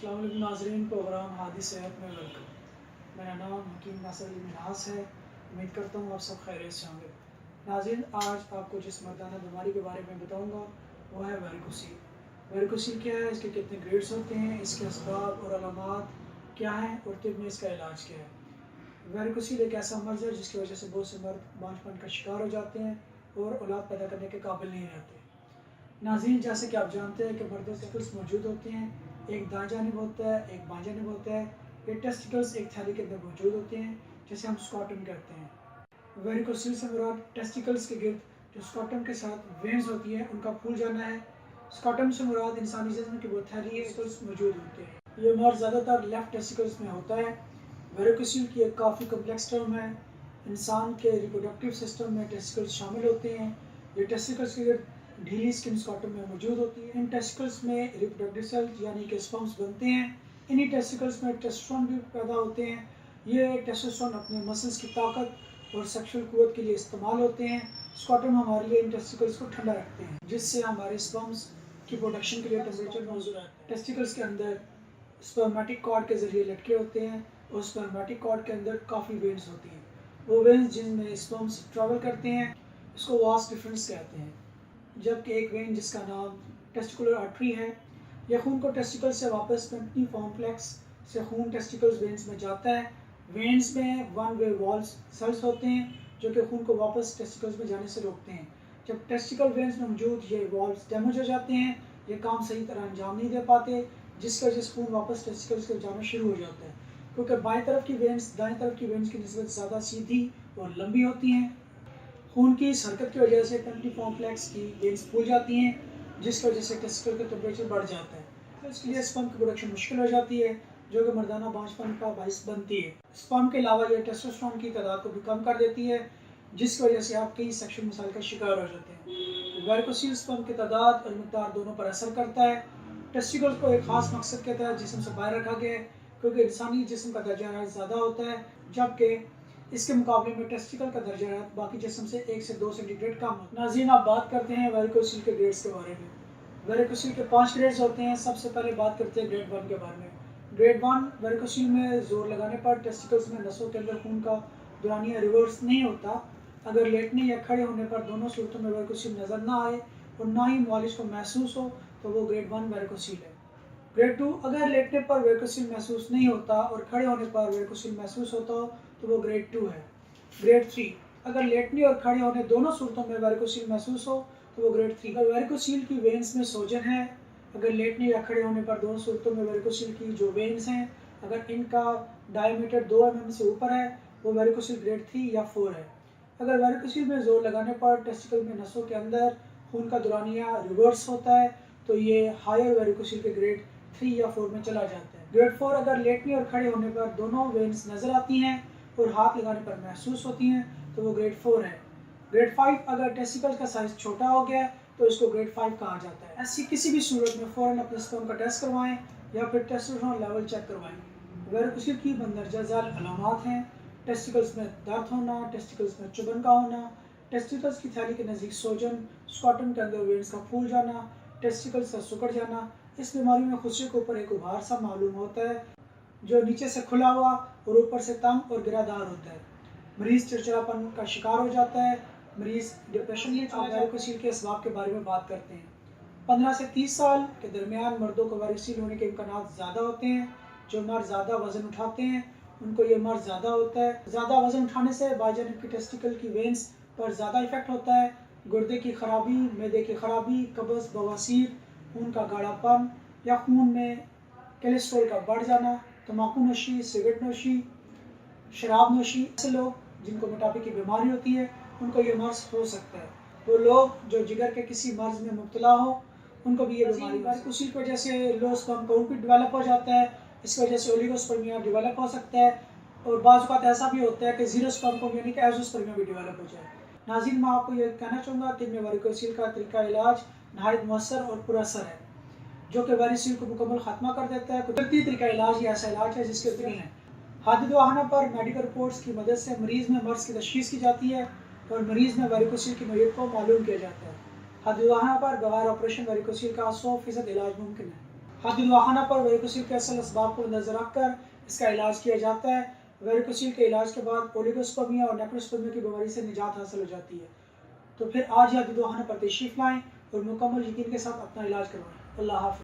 अस्सलाम वालेकुम नाज़रीन, प्रोग्राम हादी सेहत में वेलकम। मेरा नाम हकीम नासिर अली मिन्हास है। उम्मीद करता हूँ आप सब खैरियत से होंगे। नाज़रीन, आज आपको जिस मर्दाना बीमारी के बारे में बताऊँगा वो है वेरिकोसील। वेरिकोसील क्या है, इसके कितने ग्रेड्स होते हैं, इसके असबाब और अलामात क्या हैं और तिब में इसका इलाज क्या है। वेरिकोसील एक ऐसा मर्ज़ है जिसकी वजह से बहुत से मर्द बांझपन का शिकार हो जाते हैं और औलाद पैदा करने के काबिल नहीं रहते। नाज़रीन, जैसे कि आप जानते हैं कि मर्दों के टेस्टिकल्स मौजूद होते हैं, एक दाएं जानिब होता है, एक बाएं जानिब होता है। ये टेस्टिकल्स एक थैली के अंदर मौजूद होते हैं जिसे हम स्कॉटम कहते हैं। वेरिकोसील से मुराद टेस्टिकल्स के गिर्द जो स्कॉटम के साथ वेन्स होती है उनका फूल जाना है। स्कॉटम से मुराद इंसानी जिस्म की वो थैली टेस्टिकल्स मौजूद होते हैं। ये मर्ज ज़्यादातर लेफ्ट टेस्टिकल्स में होता है। वेरिकोसील की एक काफ़ी कम्प्लेक्स टर्म है। इंसान के रिप्रोडक्टिव सिस्टम में टेस्टिकल्स शामिल होते हैं। ये टेस्टिकल्स के गिर्द ढीली स्किन स्कॉटम में मौजूद होती है। इन टेस्टिकल्स में रिप्रोडक्टिव सेल्स यानी कि स्पर्म्स बनते हैं। इन्हीं टेस्टिकल्स में टेस्टोस्टेरोन भी पैदा होते हैं। ये टेस्टोस्टेरोन अपने मसल्स की ताकत और सेक्सुअल कुव्वत के लिए इस्तेमाल होते हैं। स्कॉटम हमारे लिए इन टेस्टिकल्स को ठंडा रखते हैं जिससे हमारे स्पर्म्स की प्रोडक्शन के लिए टेम्परेचर मौजूद रहता है। टेस्टिकल्स के अंदर स्पर्मेटिक कॉर्ड के जरिए लटके होते हैं और स्पर्मेटिक कॉर्ड के अंदर काफ़ी वेन्स होती हैं। वो वेन्स जिनमें स्पर्म्स ट्रैवल करते हैं इसको वास डिफरेंस कहते हैं। जबकि एक वेन जिसका नाम टेस्टिकुलर आर्टरी है, यह खून को टेस्टिकल से वापस पेम्पनी कॉम्प्लेक्स से खून टेस्टिकल्स वेन्स में जाता है। वेन्स में वन वे वॉल्व सेल्स होते हैं जो कि खून को वापस टेस्टिकल्स में जाने से रोकते हैं। जब टेस्टिकल वेन्स में मौजूद ये वॉल्व डैमेज हो जाते हैं, ये काम सही तरह अंजाम नहीं दे पाते, जिसकी वजह से खून वापस टेस्टिकल्स को जाना शुरू हो जाता है। क्योंकि बाएं तरफ की वेन्स दाएं तरफ की वेन्स की निस्बत ज़्यादा सीधी और लंबी होती हैं, खून की इस हरकत की वजह से पेम्पनी कॉम्प्लेक्स की वेन्स फूल जाती हैं जिसकी वजह से टेस्टिकल का टेम्परेचर बढ़ जाता है। तो इसके लिए स्पर्म की प्रोडक्शन मुश्किल हो जाती है जो कि मर्दाना बांझपन का बाइस बनती है। स्पर्म के अलावा यह टेस्टोस्टेरोन की तादाद को भी कम कर देती है जिसकी वजह से आप कई सेक्सुअल मसाइल का शिकार हो जाते हैं। वेरिकोसील स्पर्म की तादाद और मिकदार दोनों पर असर करता है। टेस्टिकल्स को एक खास मकसद के तहत जिस्म से बाहर रखा गया है क्योंकि इंसानी जिस्म का दर्जा हरारत ज़्यादा होता है, जबकि इसके मुकाबले में टेस्टिकल का दर्जा हरारत बाकी जिस्म से 1 से 2 सेंटीग्रेड कम होता है। नाज़रीन, आप बात करते हैं वेरिकोसील के ग्रेड्स के बारे में। वेरिकोसील के 5 ग्रेड्स होते हैं। सबसे पहले बात करते हैं ग्रेड 1 के बारे में। ग्रेड 1 वेरिकोसील में जोर लगाने पर टेस्टिकल्स में नसों के अंदर खून का दौरानिया रिवर्स नहीं होता। अगर लेटने या खड़े होने पर दोनों सूरतों में वेरिकोसील नज़र ना आए और ना ही मालिश को महसूस हो तो वो ग्रेड 1 वेरिकोसील है। ग्रेड 2 अगर लेटने पर वेरिकोसील महसूस नहीं होता और खड़े होने पर वेरिकोसील महसूस होता हो तो वो ग्रेड 2 है। ग्रेड 3 अगर लेटने और खड़े होने दोनों सूरतों में वेरिकोसील महसूस हो तो वो ग्रेड 3। अगर वेरिकोसील की वेन्स में सोजन है, अगर लेटने या खड़े होने पर दोनों सूरतों में वेरिकोसील की जो वेन्स हैं अगर इनका डायमीटर 2 mm से ऊपर है वो वेरिकोसील ग्रेड 3 या 4 है। अगर वेरिकोसील में जोर लगाने पर टेस्टिकल में नसों के अंदर खून का दौरानिया रिवर्स होता है तो ये हायर वेरिकोसील के ग्रेड 3 या 4 में चला जाता है। ग्रेड 4 अगर लेटने और खड़े होने पर दोनों वेन्स नज़र आती हैं और हाथ लगाने पर महसूस होती हैं तो वो ग्रेड 4 है। ग्रेड 5 अगर टेस्टिकल का साइज छोटा हो गया तो इसको ग्रेड 5 कहा जाता है। ऐसी किसी भी सूरत में फ़ौरन अपने स्पर्म का टेस्ट करवाएं या फिर टेस्टोस्टेरोन लेवल चेक करवाएं। वेरिकोसील की मंदरजा झैल अलामात हैं टेस्टिकल्स में दर्द होना, टेस्टिकल्स में चुभन का होना, टेस्टिकल्स की थैली के नज़दीक सोजन, स्कॉटम के अंदर वेन्स का फूल जाना, टेस्टिकल्स का सिकुड़ जाना। इस बीमारी में खुशी के ऊपर एक उभार सा मालूम होता है जो नीचे से खुला हुआ और ऊपर से तंग और गिरादार होता है। मरीज़ चिड़चिड़ापन का शिकार हो जाता है, मरीज़ डिप्रेशन में चला जाता है। वेरिकोसील के असबाब के बारे में बात करते हैं। 15 से 30 साल के दरमियान मर्दों को वेरिकोसील होने के इम्कान ज़्यादा होते हैं। जो मर्द ज़्यादा वज़न उठाते हैं उनको ये मर्ज ज़्यादा होता है। ज़्यादा वज़न उठाने से बाईजानिब की टेस्टिकल की वेन्स पर ज़्यादा इफेक्ट होता है। गुर्दे की खराबी, मैदे की खराबी, कब्ज़, बवासीर, खून का गाढ़ापन या खून में कोलेस्ट्रॉल का बढ़ जाना, तम्बाकू नोशी, सिगरेट नोशी, शराब नोशी। ऐसे लोग जिनको मोटापे की बीमारी होती है उनको ये मर्ज हो सकता है। वो लोग जो जिगर के किसी मर्ज में मुब्तला हो उनको भी ये बीमारी वेरिकोसील की वजह से लो स्पर्म काउंट भी डेवलप हो जाता है। इस वजह से ओलिगोस्पर्मिया डेवलप हो सकता है और बाज़ औक़ात ऐसा भी होता है कि जीरो स्पर्म काउंट यानी कि एज़ोस्पर्मिया भी डेवलप हो जाए। नाज़रीन, मैं आपको ये कहना चाहूँगा कि वेरिकोसील का तरीका इलाज नहायत मौसर और पुरअसर है जो कि वेरिकोसील को मुकम्मल ख़त्मा कर देता है। कुदरती तरीका इलाज ये ऐसा इलाज है जिसके तीन हैं। हादिद वाहना पर मेडिकल रिपोर्ट्स की मदद से मरीज़ में मर्ज़ की तशख़ीस की जाती है और मरीज़ में वेरिकोसील की नोयत को मालूम किया जाता है। हादिद वाहना पर बगैर ऑपरेशन वेरिकोसील का 100% इलाज मुमकिन है। حادی دواخانہ پر ویریکوسیل کے اصل اسباب کو نظر رکھ کر اس کا علاج کیا جاتا ہے۔ ویریکوسیل کے علاج کے بعد اولیگوسپرمیا اور نیکروسپرمیا کی بیماری سے نجات حاصل ہو جاتی ہے۔ تو پھر آج حادی دواخانہ پر تشریف لائیں اور مکمل یقین کے ساتھ اپنا علاج کروائیں۔ اللہ حافظ۔